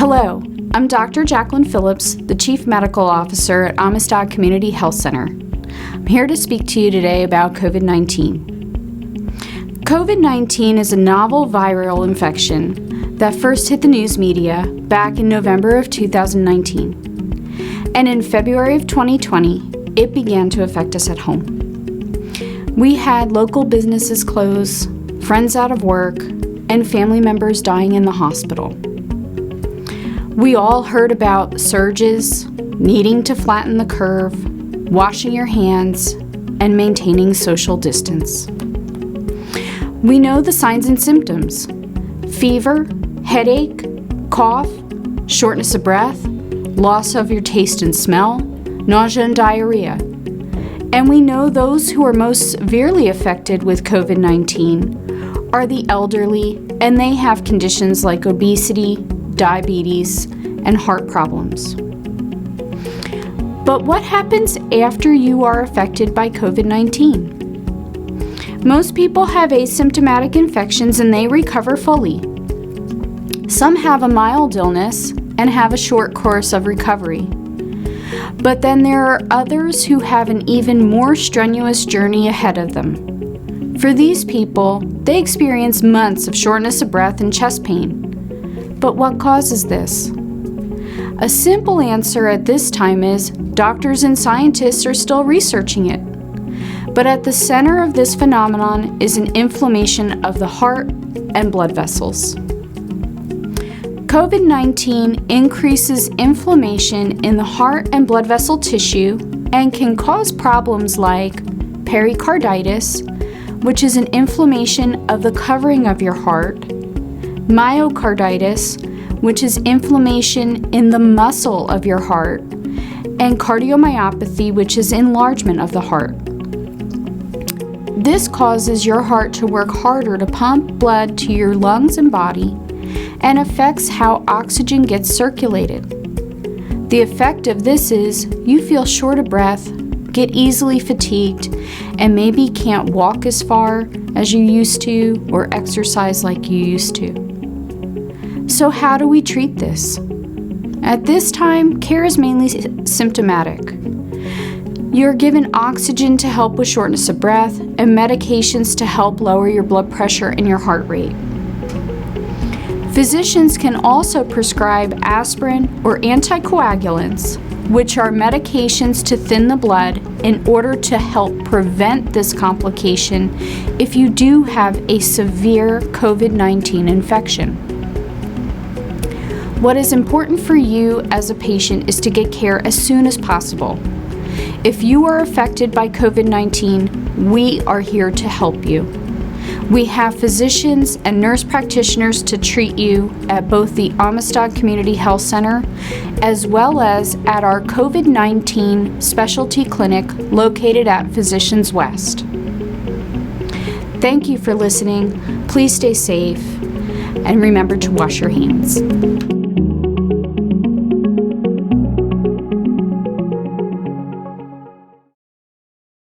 Hello, I'm Dr. Jacqueline Phillips, the Chief Medical Officer at Amistad Community Health Center. I'm here to speak to you today about COVID-19. COVID-19 is a novel viral infection that first hit the news media back in November of 2019. And in February of 2020, it began to affect us at home. We had local businesses close, friends out of work, and family members dying in the hospital. We all heard about surges, needing to flatten the curve, washing your hands, and maintaining social distance. We know the signs and symptoms: fever, headache, cough, shortness of breath, loss of your taste and smell, nausea and diarrhea. And we know those who are most severely affected with COVID-19 are the elderly, and they have conditions like obesity, diabetes, and heart problems. But what happens after you are affected by COVID-19? Most people have asymptomatic infections and they recover fully. Some have a mild illness and have a short course of recovery. But then there are others who have an even more strenuous journey ahead of them. For these people, they experience months of shortness of breath and chest pain. But what causes this? A simple answer at this time is doctors and scientists are still researching it. But at the center of this phenomenon is an inflammation of the heart and blood vessels. COVID-19 increases inflammation in the heart and blood vessel tissue and can cause problems like pericarditis, which is an inflammation of the covering of your heart, myocarditis, which is inflammation in the muscle of your heart, and cardiomyopathy, which is enlargement of the heart. This causes your heart to work harder to pump blood to your lungs and body and affects how oxygen gets circulated. The effect of this is you feel short of breath, get easily fatigued, and maybe can't walk as far as you used to or exercise like you used to. So how do we treat this? At this time, care is mainly symptomatic. You're given oxygen to help with shortness of breath and medications to help lower your blood pressure and your heart rate. Physicians can also prescribe aspirin or anticoagulants, which are medications to thin the blood in order to help prevent this complication if you do have a severe COVID-19 infection. What is important for you as a patient is to get care as soon as possible. If you are affected by COVID-19, we are here to help you. We have physicians and nurse practitioners to treat you at both the Amistad Community Health Center as well as at our COVID-19 specialty clinic located at Physicians West. Thank you for listening. Please stay safe and remember to wash your hands.